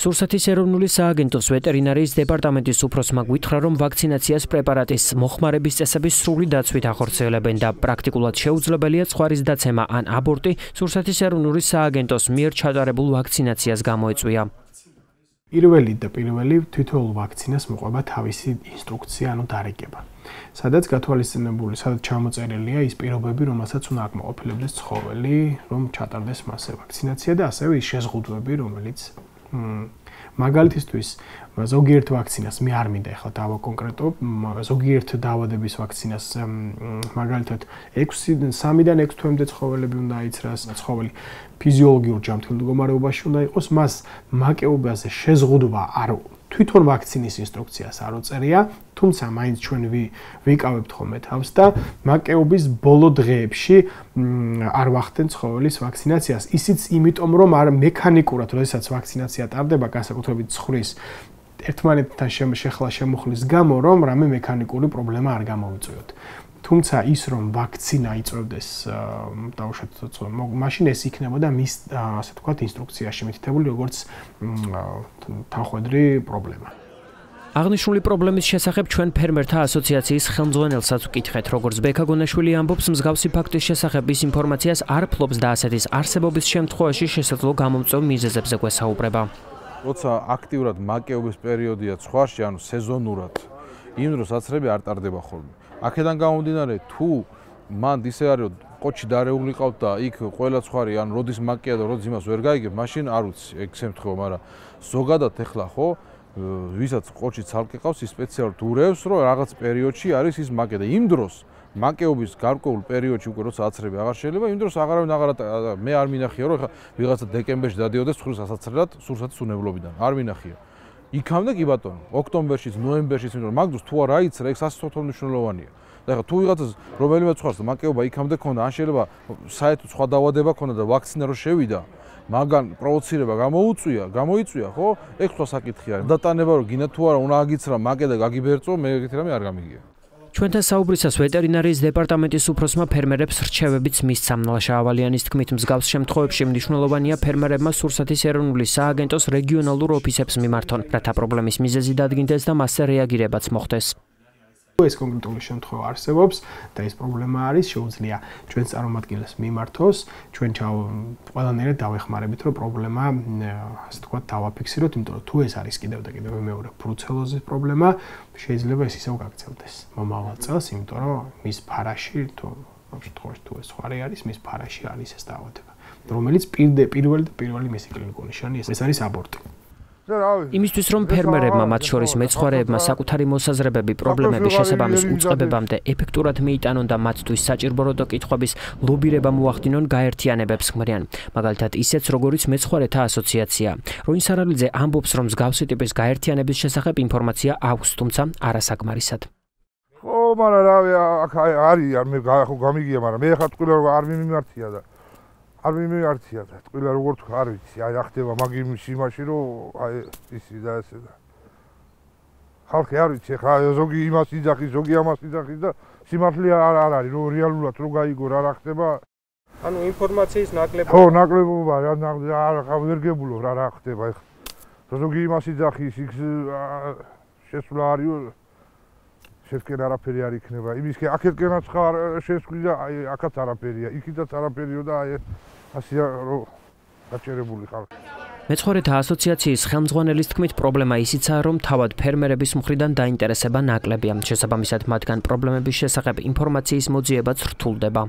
სურსათის ეროვნული სააგენტოს ვეტერინარიის დეპარტამენტის უფროსმა გვითხრა, რომ ვაქცინაციას პრეპარატის მოხმარების წესების სრული დაცვით ახორციელებენ და პრაქტიკულად შეუძლებელია ცხარის დაცემა ან აბორტი სურსათის ეროვნული სააგენტოს მიერ ჩატარებულ ვაქცინაციას გამოეწვია. პირველი თითოეულ ვაქცინას მოყვება თავისი ინსტრუქცია, ანუ დარიგება. სადაც გათვალისწინებული, სადაც ჩამოწერილია ის პირობები, რომელსაც უნდა აკმაყოფილებდეს ცხოველი, რომ ჩატარდეს მასზე ვაქცინაცია და ასევე ის შეზღუდვები, რომელიც მაგალითისთვის ზოგიერთ ვაქცინას მე არ მინდა ახლა დავაკონკრეტო, ზოგიერთ დაავადების ვაქცინას მაგალითად 3-დან 6 თვემდე ცხოველები უნდა აიცრას, ცხოველი ფიზიოლოგიურ ჯანმრთელ მდგომარეობაში უნდა იყოს, მას მაკეობაზე შეზღუდვა არ თვითონ ვაქცინის ინსტრუქციას არ უწერია, თუმცა მაინც ჩვენ ვიკავებთ ხოლმე თავს და მაკეობის ბოლო დღეებში არ ვახდენ ცხოველის ვაქცინაციას. ისიც იმიტომ, რომ არ მექანიკურად, როდესაც ვაქცინაცია ტარდება, განსაკუთრებით ცხრის ერთმანეთთან შეხლა შემოხლის გამო, რომ რამე მექანიკური პრობლემა არ გამოვიწვიოთ. თუმცა ის რომ ვაქცინა იწვევდეს დაუშვათ მაშინ ეს იქნებოდა მის ასე ვთქვათ ინსტრუქციაში მითითებული როგორც თანხმედრი პრობლემა. აღნიშნული პრობლემის შესახებ ჩვენ ფერმერთა ასოციაციის ხელმძღვანელსაც ვკითხეთ, როგორც ბექაგონაშვილი ამბობს, მსგავსი ფაქტის შესახებ ის ინფორმაციას არ ფლობს და ასეთის არსებობის შემთხვევაში შესაძლო გამომწვევ მიზეზებზე გვესაუბრება. როცა აქტიურად მაკეობის პერიოდია ცხვარში, ანუ სეზონურად, იმ დროს აცრები არ ტარდება ხოლმე. აქედან გამომდინარე, თუ მანდ ისე არის, ყოჩი დარეული ყავთ და იქ ყველა ცხვარი ან როდის მაკეა და როდის იმას ვერ გაიგებ, მაშინ არ ვიცი, ეგ შემთხვევა, მაგრამ ზოგადად ეხლა ხო, ვისაც ყოჩი ცალკე ყავს, ის სპეციალურად ურევს, რომ რაღაც პერიოდში არის ის მაკე და იმ დროს მაკეობის გარკვეულ პერიოდში უკვე როცა აცრები აღარ შეიძლება, იმ დროს აღარავინ მე არ მინახია, რომ ეხლა ვიღაცა დეკემბერში დადიოდეს ცხვრის ასაცრელად სურსათის უნებლობიდან. არ მინახია. იქამდე კი ბატონო, ოქტომბერშიც, ნოემბერშიც, იმიტომ რომ მაგ დროს თუ არ აიცრა, ეგ სასწრაფო მნიშვნელოვანია. და ეხლა თუ ვიღაცას რომელიმე ცხვარს მაკეობა იქამდე ქონდა, ან შეიძლება საერთოდ სხვა დაავადება ქონდა და ვაქცინა რო შევიდა, მაგან პროვოცირება გამოიწვია, ხო? ეგ სხვა საკითხი არის. დატანება რომ გინდა თუ არა უნდა აგიცრა მაკე და გაგიბერწო, მე ეგეთი რამე არ გამიგია. ჩვენთან საუბრისას ვეტერინარიის დეპარტამენტის უფროსმა ფერმერებს რჩევებიც მისცა. მლაშა-ავალიანის თქმით, მსგავს შემთხვევებში მნიშვნელოვანია ფერმერებმა სურსათის ეროვნული სააგენტოს რეგიონალურ ოფისებს მიმართონ, რათა პრობლემის მიზეზი დადგინდეს და მასზე რეაგირებაც მოხდეს. ეს კონკრეტული შემთხვევა არსებობს და ეს პრობლემა არის, შეუძლია ჩვენ წარმომადგენლებს მიმართოს, ჩვენ ყველანაირად დავეხმარებით, რომ პრობლემა, ასე ვთქვათ, დავაფიქსიროთ, იმიტომ რომ თუ ეს არის კიდევ და კიდევ მეორე ბრუცელოზის პრობლემა, შეიძლება ეს ისევ გაგრძელდეს მომავალ წელს, იმიტომ რომ მის ფარაში თუ ეს სხვარი არის, მის ფარაში არის ეს დაავადება, რომელიც პირველი მისი კლინიკური ნიშანი ეს არის აბორტი. იმისთვის რომ ფერმერებმა, მათ შორის მეცხვარეებმა საკუთარი მოსაზრებები პრობლემების შესაბამის უწყებებამდე ეფექტურად მიიტანონ და მათთვის საჭირბოროტო კითხვების ლობირება მოახდინონ, გაერთიანებებს ხმრიან. მაგალითად, ისეც როგორიც მეცხვარეთა ასოციაცია. როინ სარალიძე ამბობს, რომ მსგავსი ტიპის გაერთიანების შესახებ ინფორმაცია აქვს, თუმცა არასაკმარისად. ხო, მაგრამ არის მე ხო გამიგია, მაგრამ მე ხა ტყუილა არ მიმართია და არ მიმართია და ტყუილა როგორ თქვა არ ვიცი, აი ახდება მაგის იმაში რომ აი ისი და ესე და ხალხი არ ვიცი, ხა ზოგი იმას იძახის, ზოგი ამას იძახის და სიმართლე არ არის, რომ რეალურად რო გაიგო რა ხდება. ანუ ინფორმაციის ნაკლებობა. ხო, ნაკლებობა არ ვერ გებულობ რა ხდება ეხლა. ზოგი იმას იძახის, იქ შესვლა არის შესკენ არაფერი არ იქნება. იმის აქეთკენაც ხარ შესკვი და აი აქაც არაფერია, იქითაც არაფერიო და აი ასია რომ გაჭერებული ხარ. მეცხოვრეთა ასოციაციის ხელმძღვანელის თქმით, პრობლემა ისიცაა, რომ თავად ფერმერების მხრიდან დაინტერესება ნაკლებია. შესაბამისად, მათგან პრობლემების შესახებ ინფორმაციის მოძიებაც რთულდება.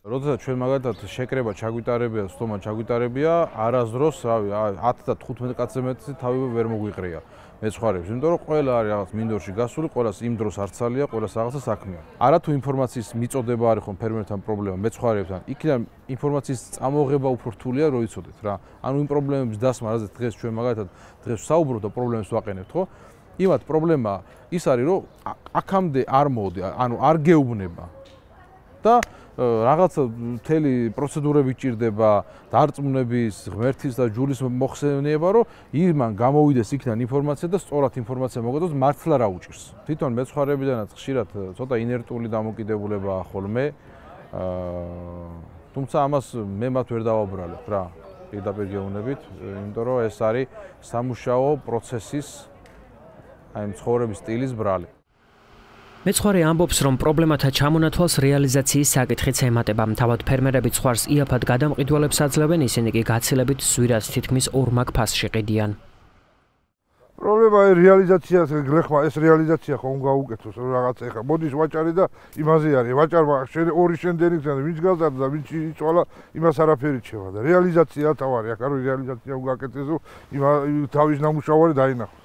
როდესაც ჩვენ მაგალითად შეკრება ჩაგვიტარებია, სტომა ჩაგვიტარებია, არასდროს, რავი, 10 და 15 კაცზე მეტი თავი ვერ მოგვიყრია მეცხოვრებს, იმიტომ რომ ყველა არის რაღაც მინდორში გასული, ყველას იმ დროს არცალია, ყველას რაღაცა საქმეა. არათუ ინფორმაციის მიწოდება არის ხომ ფერმერთან პრობლემა მეცხოვრებთან, იქიდან ინფორმაციის წამოღება უფრო რთულია, რო იცოდეთ რა. ანუ იმ პრობლემების დასმა, რაზეც დღეს ჩვენ მაგალითად დღეს ვსაუბრობთ და პრობლემებს ვაყენებთ, ხო? იმათ პრობლემა ის არის, რომ აქამდე არ მოდი, ანუ არ გეუბნება. და რაღაცა მთელი პროცედურები ჭირდება, დარწმუნების, ღმერთის და ჯურის მოხსენება, რომ იმან გამოვიდეს იქიდან ინფორმაცია და სწორად ინფორმაცია მოგეწოს, მართლა რა უჭირს. თვითონ მეცხოვრებიდანაც ხშირად ცოტა ინერტული დამოკიდებულებაა ხოლმე. თუმცა ამას მე მათ ვერ დავაბრალებ რა, პირდაპირ გეუბნებით, იმიტომ რომ ეს არის სამუშაო პროცესის აი ცხოვრების სტილის ბრალი. მეცხვარე ამბობს, რომ პრობლემათა ჩამონათვალს რეალიზაციის საკითხიც ემატება. თავად ფერმერები ცხვარს იაფად გადამყიდველებს აძლევენ, ისინი კი გაცილებით ზვირას თითქმის ორმაგ ფასში ყიდიან. პრობლემა რეალიზაციას გლეხმა, ეს რეალიზაცია ხომ გაუკეთოს რაღაცა ეხა. მოდის ვაჭარი და იმაზე არის. ვაჭარმა ორი შენდენი გზა, ვინც გაზარდა, ვინც იწვალა, იმას არაფერი რჩება და რეალიზაცია თავარი. აქ არის რეალიზაცია უგაკეთესო, თავის ნამუშევარი დაინახოს.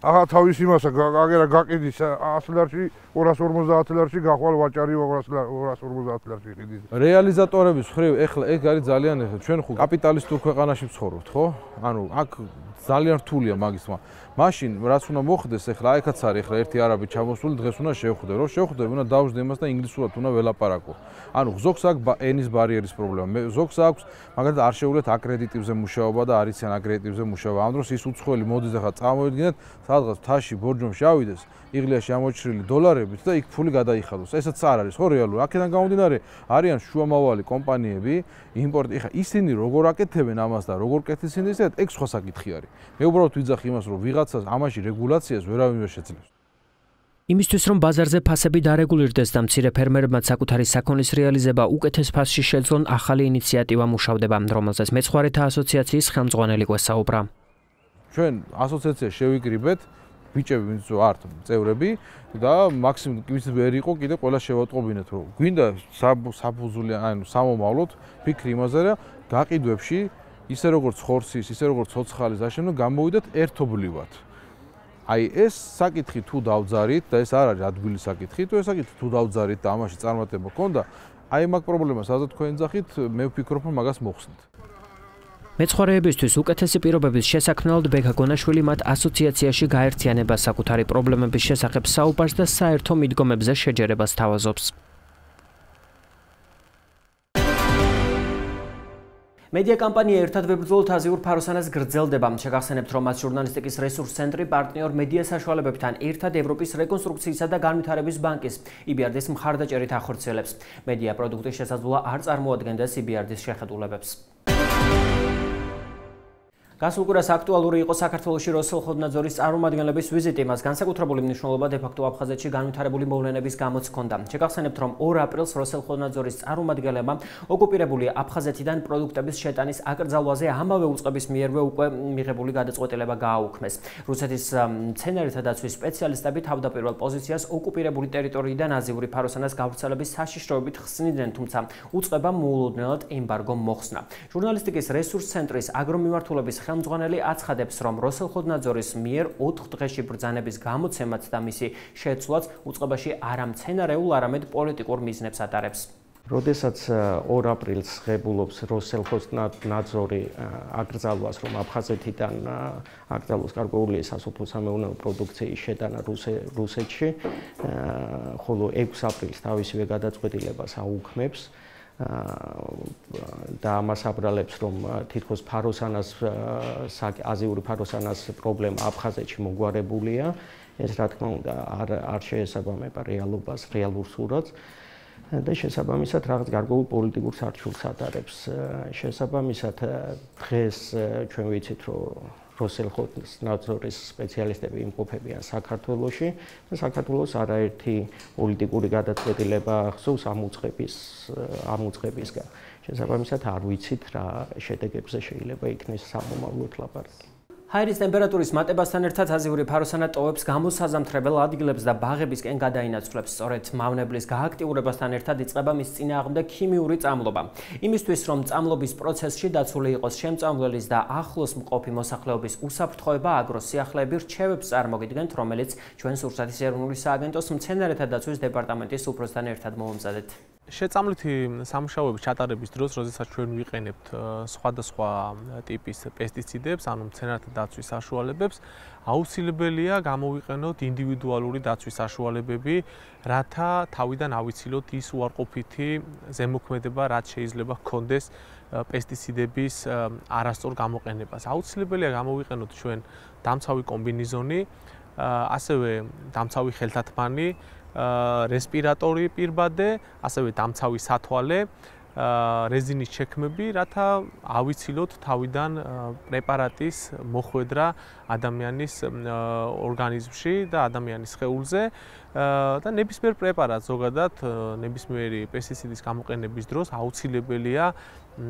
ახლა თავის იმასა აგერა გაყიდის 100 ლარში 250 ლარში გახვალ ვაჭარი 250 ლარში ყიდის. რეალიზატორების ხრივ ეხლა ეგ არის ძალიან ეხლა ჩვენ ხო კაპიტალისტურ ქვეყანაში ვცხოვრობთ, ხო? ანუ აქ ძალიან რთულია მაგის თქმა. მაშინ რაც უნდა მოხდეს ეხლა აიქაც არის ეხლა ერთი არაბი ჩამოსული დღეს უნდა შევხვდე, რომ შევხვდე უნდა დავждე იმას და ინგლისურად უნდა ველაპარაკო. ანუ ზოგს აქვს ენის ბარიერის პრობლემა, ზოგს აქვს მაგალითად არ შეუძლიათ აკრედიტივზე მუშაობა და არიციან აკრედიტივზე მუშაობა. ამ დროს ის უცხოელი მოდის ახლა წამოვიდგინეთ სადღაც თაში ბორჯომში ავიდეს, იღლიაში ამოჭრილი დოლარებით და იქ ფული გადაიხადოს. ესაც არ არის ხო რეალური. აქედან გამომდინარე არიან შუამავალი კომპანიები, იმპორტი. ეხლა ისინი როგორ აკეთებენ ამას და როგორ კეთილსინი ისეთ, ეგ სხვა საკითხი არის. მე უბრალოდ ვიძახი იმას, რომ ვიღაცას ამაში რეგულაციას ვერავინ ვერ შეძლებს. იმისთვის რომ ბაზარზე ფასები დარეგულირდეს და მცირე ფერმერებმაც საკუთარი საქონლის რეალიზება უკეთეს ფასში შეძლონ, ახალი ინიციატივა მუშავდება, რომელზეც მეცხვარეთა ასოციაციის ხელმძღვანელი გვესაუბრა. ჩვენ ასოციაცია შევიკრიბეთ ბიჭები, ვინც ართ წევრები და მაქსიმუმ ვინც ვერ იყო, კიდე ყველა შევატყობინეთ, რომ გვინდა საფუძველი, ანუ სამომავლოდ ფიქრი იმაზე, რომ გაყიდვებში ისე როგორც ხორცის, ისე როგორც ცოცხალის აშენო გამოვიდეთ ერთობლივად. აი ეს საკითხი თუ დავძარით და ეს არ არის ადგილი საკითხი, თუ ეს საკითხი თუ დავძარით და ამაში წარმატება გქონდა, აი მაგ პრობლემას ასე თქვენ ძახით, მე ვფიქრობ, რომ მაგას მოხსნით. მეცხვარეებისთვის უკეთესი პირობების შესაქმნელად ბექა გონაშვილი მათ ასოციაციაში გაერთიანებას, საკუთარი პრობლემების შესახებ საუბარს და საერთო მიდგომებზე შეჯერებას თავაზობს. მედია კამპანია ერთად ვებრძოლოთ აზიურ ფაროსანას გრძელდება. შეგახსენებთ, რომ მას ჟურნალისტიკის რესურს ცენტრი პარტნიორ მედია საშუალებებთან ერთად ევროპის რეკონსტრუქციისა და განვითარების ბანკის EBRD-ს მხარდაჭერით ახორციელებს. მედია პროდუქტი შესაძლოა არ წარმოადგენდეს EBRD-ს შეხედულებებს. გასულ კვირას აქტუალური იყო საქართველოში როსელხოდნაძორის წარმომადგენლების ვიზიტი. მას განსაკუთრებული მნიშვნელობა დე-ფაქტო აფხაზეთში განვითარებული მოვლენების გამოც ჰქონდა. შეგახსენებთ, რომ 2 აპრილს როსელხოდნაძორის წარმომადგენლებმა ოკუპირებული აფხაზეთიდან პროდუქტების შეტანის აკრძალვაზე ამავე უწყების მიერვე უკვე მიღებული გადაწყვეტილება გააუქმეს. რუსეთის მცენარეთა დაცვის სპეციალისტები თავდაპირველ პოზიციას ოკუპირებული ტერიტორიიდან აზიური ფაროსანას გავრცელების საშიშროებით ხსნიდნენ, თუმცა უწყებამ მოულოდნელად ემბარგო მოხსნა. ჟურნალისტიკის რესურს ცენტრის აგრო მიმართულების ხელმძღვანელი აცხადებს, რომ როსელხოდნაძორის მიერ 4 დღეში ბრძანების გამოცემაც და მისი შეცვლაც უწყებაში არა მცენარეულ, არამედ პოლიტიკურ მიზნებს ატარებს. როდესაც 2 აპრილს ღებულობს როსელხოსნadzori აკრძალვას, რომ აფხაზეთიდან აკრძალოს გარკვეული სასოფლო-სამეურნეო პროდუქციის შეტანა რუსეთში, ხოლო 6 აპრილს თავისივე გადაწყვეტილებას აუქმებს და ამას აბრალებს, რომ თითქოს ფაროსანას აზიური ფაროსანას პრობლემა აფხაზეთში მოგვარებულია, ეს რა თქმა უნდა არ შეესაბამება რეალობას, რეალურ სურათს. და შესაბამისად რაღაც გარკვეულ პოლიტიკურ სარჩულს ატარებს. შესაბამისად დღეს ჩვენ ვიცით, რომ როსელხოსნadzoris სპეციალისტები იმყოფებიან საქართველოში და საქართველოს არაერთი პოლიტიკური გადაწყვეტილება ახსოვს ამუწყებისგან. შესაბამისად არ ვიცით რა შედეგებზე შეიძლება იქნეს სამომავლოდ ლაპარაკი. ჰაერის ტემპერატურის მატებასთან ერთად აზიური ფაროსანა ტოვებს გამოსაზამთრებელ ადგილებს და ბაღებისკენ გადაინაცვლებს. სწორედ მავნებლის გააქტიურებასთან ერთად იწყება მის წინააღმდეგ ქიმიური წამლობა. იმისთვის, რომ წამლობის პროცესში დაცული იყოს შემწამლელის და ახლოს მყოფი მოსახლეობის უსაფრთხოება, აგრო სიახლეები რჩევებს წარმოგიდგენთ, რომელიც ჩვენს რუსეთის ეროვნული სააგენტოს მცენარეთა დაცვის დეპარტამენტის უფროსთან ერთად მოუმზადეთ. შეწამლითი სამუშაოების ჩატარების დროს, როდესაც ჩვენ ვიყენებთ სხვადასხვა ტიპის პესტიციდებს, ანუ მცენარეთა დაცვის საშუალებებს, აუცილებელია გამოვიყენოთ ინდივიდუალური დაცვის საშუალებები, რათა თავიდან ავიცილოთ ის უარყოფითი ზემოქმედება, რაც შეიძლება ჰქონდეს პესტიციდების არასწორ გამოყენებას. აუცილებელია გამოვიყენოთ ჩვენ დამცავი კომბინიზონი, ასევე დამცავი ხელთათმანი, რესპირატორი პირბადე, ასევე დამცავი სათვალე, რეზინის ჩექმები, რათა ავიცილოთ თავიდან პრეპარატის მოხვედრა ადამიანის ორგანიზმში და ადამიანის სხეულზე და ნებისმიერ პრეპარატს ზოგადად ნებისმიერი პესტიციდის გამოყენების დროს აუცილებელია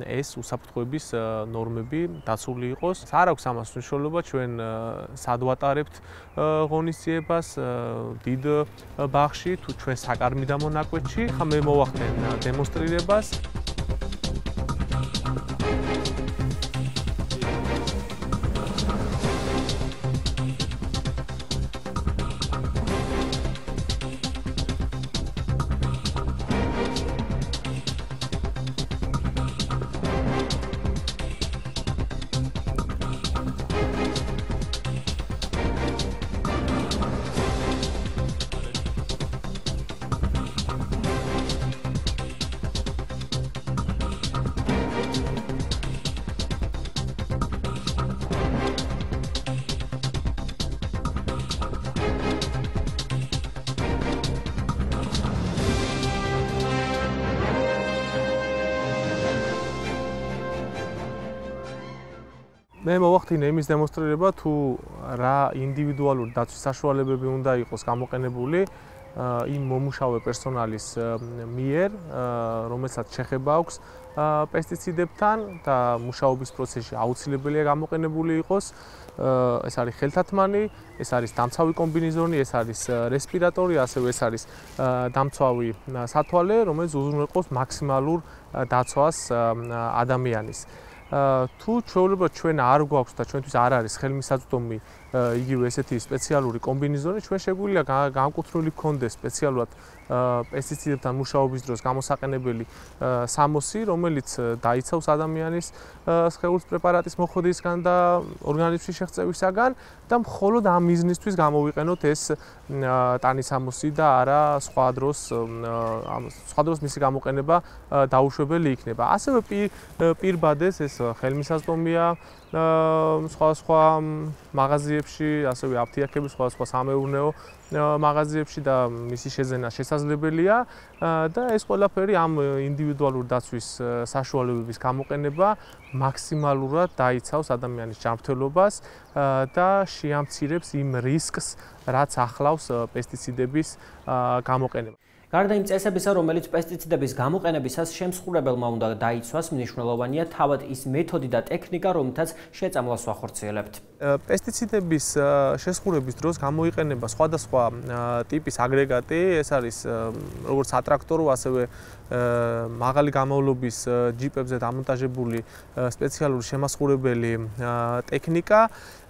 ეს უსაფრთხოების ნორმები დაცული იყოს. არ აქვს ამას მნიშვნელობა ჩვენ სად ვატარებთ ღონისძიებას დიდ ბაღში თუ ჩვენ საკარმიდამო ნაკვეთში. ხა მე მოვახდენ დემონსტრირებას. მე მოვახდინე იმის დემონსტრირება თუ რა ინდივიდუალური დაცვის საშუალებები უნდა იყოს გამოყენებული იმ მომუშავე პერსონალის მიერ, რომელსაც შეხება აქვს პესტიციდებთან და მუშაობის პროცესში აუცილებელია გამოყენებული იყოს. ეს არის ხელთათმანი, ეს არის დამცავი კომბინიზონი, ეს არის რესპირატორი, ასევე ეს არის დამცავი სათვალე, რომელიც უზრუნველყოფს მაქსიმალურ დაცვას ადამიანის. თუ ჩვეულებრივად ჩვენ არ გვაქვს და ჩვენთვის არ არის ხელმისაწვდომი იგივე ესეთი სპეციალური კომბინიზონი, ჩვენ შეგვიძლია განკუთვნილი გქონდეს სპეციალურად პესტიციდებთან მუშაობის დროს გამოსაყენებელი სამოსი, რომელიც დაიცავს ადამიანის სხეულის პრეპარატის მოხვედრისგან და ორგანიზმში შეღწევისაგან და მხოლოდ ამ მიზნისთვის გამოვიყენოთ ეს ტანისამოსი და არა სხვა დროს მისი გამოყენება დაუშვებელი იქნება. ასევე პირბადეს ეს ხელმისაწვდომია სხვა მაღაზიებში, ასევე აფთიაქების სხვა სამეურნეო მაღაზიებში და მისი შეძენა შესაძლებელია და ეს ყველაფერი ამ ინდივიდუალური დაცვის საშუალებების გამოყენება მაქსიმალურად დაიცავს ადამიანის ჯანმრთელობას და შეამცირებს იმ რისკს, რაც ახლავს პესტიციდების გამოყენება. გარდა იმ წესებისა, რომელიც პესტიციდების გამოყენებისას შემსხურებელმა უნდა დაიცვას, მნიშვნელოვანია თავად ის მეთოდი და ტექნიკა, რომლითაც შეწამლას ვახორციელებთ. პესტიციდების შესხურების დროს გამოიყენება სხვადასხვა ტიპის აგრეგატი, ეს არის როგორც სატრაქტორო, ასევე მაღალი გამოვლობის ჯიპებზე დამონტაჟებული სპეციალური შემასხურებელი ტექნიკა.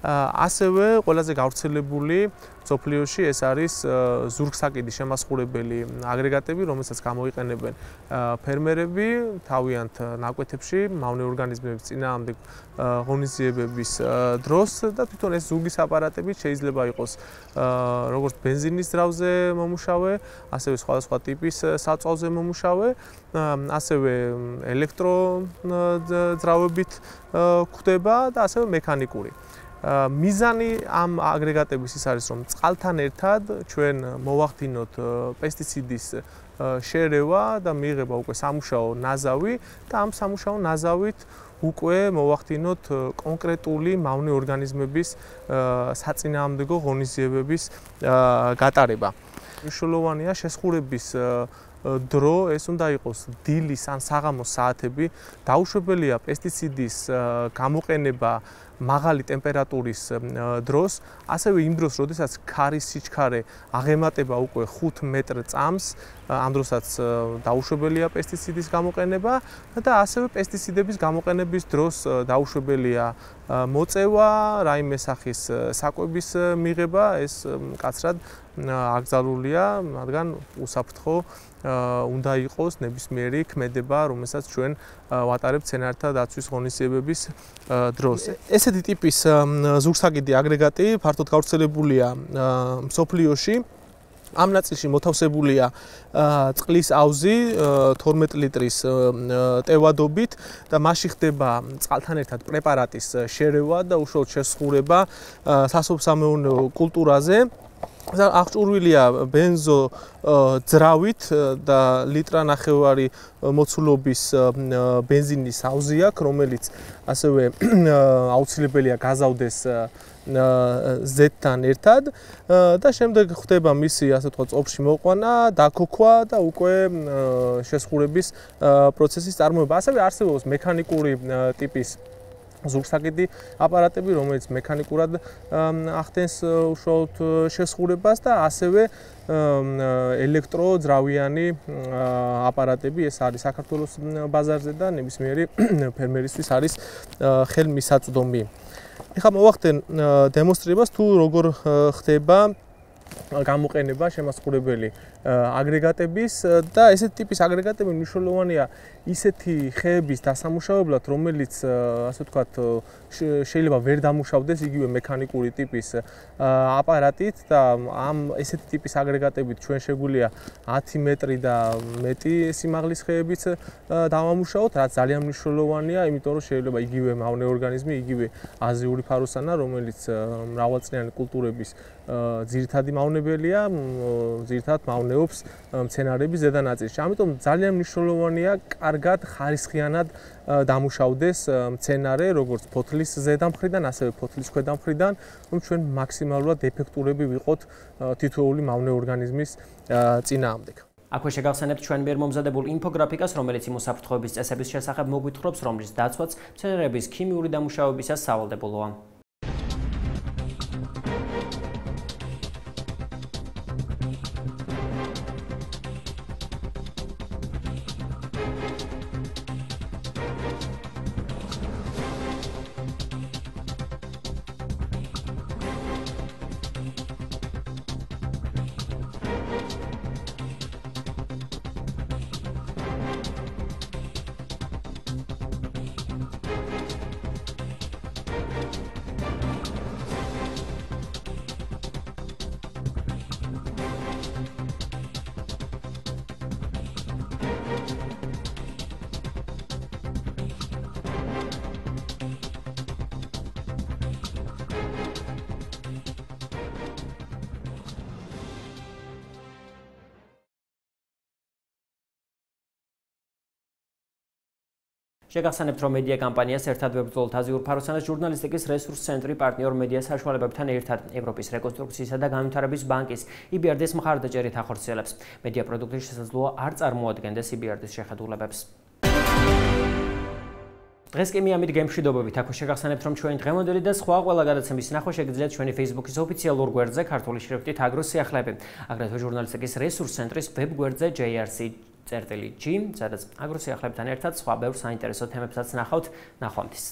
ასევე ყველაზე გავრცელებული სოფლიოში ეს არის ზურგსაკიდის შემასხურებელი აგრეგატები, რომელსაც გამოიყენებენ ფერმერები თავიანთ ნაკვეთებში მავნე ორგანიზმების წინააღმდეგ ღონისძიებების დროს და თვითონ ეს ზურგის აპარატები შეიძლება იყოს როგორც ბენზინის ძრავზე მომუშავე, ასევე სხვადასხვა ტიპის საწვავზე მომუშავე, ასევე ელექტრო ძრავებით გვხვდება და ასევე მექანიკური. მიზანი ამ აგრეგატების ის არის, რომ წყალთან ერთად ჩვენ მოვახდინოთ პესტიციდის შერევა და მიიღება უკვე სამუშაო ნაზავი და ამ სამუშაო ნაზავით უკვე მოვახდინოთ კონკრეტული მავნე ორგანიზმების საწინააღმდეგო ღონისძიებების გატარება. მნიშვნელოვანია შესხურების დრო ეს უნდა იყოს დილის ან საღამოს საათები, დაუშვებელია პესტიციდის გამოყენება მაღალი ტემპერატურის დროს, ასევე იმ დროს, როდესაც ქარის სიჩქარე აღემატება უკვე 5 მეტრ წამს, ამ დროსაც დაუშვებელია პესტიციდის გამოყენება და ასევე პესტიციდების გამოყენების დროს დაუშვებელია მოწევა, რაიმე სახის საკვების მიღება, ეს მკაცრად აკრძალულია, რადგან უსაფრთხო უნდა იყოს ნებისმიერი ქმედება, რომელსაც ჩვენ ვატარებთ მცენარეთა დაცვის ღონისძიებების დროს. ესეთი ტიპის ზურგსაკიდი აგრეგატი ფართოდ გავრცელებულია მსოფლიოში. ამ ნაწილში მოთავსებულია წყლის აუზი 12 ლიტრის ტევადობით და მასში ხდება წყალთან ერთად პრეპარატის შერევა და უშუალოდ შესხურება სასოფლო-სამეურნეო კულტურაზე. აღჭურვილია ბენზო ძრავით და ლიტრანახევარი მოცულობის ბენზინის აუზი აქვს, რომელიც ასევე აუცილებელია გაზავდეს ზეთთან ერთად და შემდეგ ხდება მისი ასე ვთქვათ წოფში მოყვანა, დაქოქვა და უკვე შესხურების პროცესის წარმოება. ასევე არსებობს მექანიკური ტიპის ზურგსაკიდი აპარატები, რომელიც მექანიკურად ახდენს უშუალოდ შესხურებას და ასევე ელექტროძრავიანი აპარატები, ეს არის საქართველოს ბაზარზე და ნებისმიერი ფერმერისთვის არის ხელმისაწვდომი. ეხლა მოვახდენ დემონსტრებას თუ როგორ ხდება გამოყენება შემასხურებელი აგრეგატების და ესეთი ტიპის აგრეგატები მნიშვნელოვანია ისეთი ხეების დასამუშავებლად, რომელიც ასე ვთქვათ შეიძლება ვერ დამუშავდეს იგივე მექანიკური ტიპის აპარატით და ამ ესეთი ტიპის აგრეგატებით ჩვენ შეგვიძლია 10 მეტრი და მეტი სიმაღლის ხეებიც დავამუშავოთ, რაც ძალიან მნიშვნელოვანია, იმიტომ რომ შეიძლება იგივე მავნე ორგანიზმი, იგივე აზიური ფაროსანა, რომელიც მრავალწლიანი კულტურების ძირითადი მავნებელია, ძირითადად მავნეობს მცენარეების ზედა ნაწილში. ამიტომ ძალიან მნიშვნელოვანია კარგად ხარისხიანად დამუშავდეს მცენარე, როგორც ფოთლის ზედა მხრიდან, ასევე ფოთლის ქვედა მხრიდან, რომ ჩვენ მაქსიმალურად ეფექტურები ვიყოთ თითოეული მავნე ორგანიზმის წინააღმდეგ. აქვე შეგახსენებთ ჩვენ მიერ მომზადებულ ინფოგრაფიკას, რომელიც იმ უსაფრთხოების წესების შესახებ მოგვითხრობს, რომლის დაცვაც მცენარეების ქიმიური დამუშავებისას სავალდებულოა. შეგახსენებთ, რომ მედია კამპანიას ერთად ვებრძოლოთ აზიურ ფაროსანას ჟურნალისტიკის რესურს ცენტრი პარტნიორ მედია საშუალებებთან ერთად ევროპის რეკონსტრუქციისა და განვითარების ბანკის EBRD-ს მხარდაჭერით ახორციელებს. მედია პროდუქტის შესაძლოა არ წარმოადგენდეს EBRD-ს შეხედულებებს. დღეს კი მიამით გემშვიდობებით. აქვე შეგახსენებთ, რომ ჩვენი დღევანდელი და სხვა ყველა გადაცემის ნახვა შეგიძლიათ ჩვენი Facebook-ის ოფიციალურ გვერდზე ქართული შრიფტით აგრო სიახლეები. აგრეთვე ჟურნალისტიკის რესურს centris web გვერდზე jrc.g, სადაც აგრო სიახლეებთან ერთად სხვა ბევრ საინტერესო თემებსაც ნახავთ. ნახვამდის.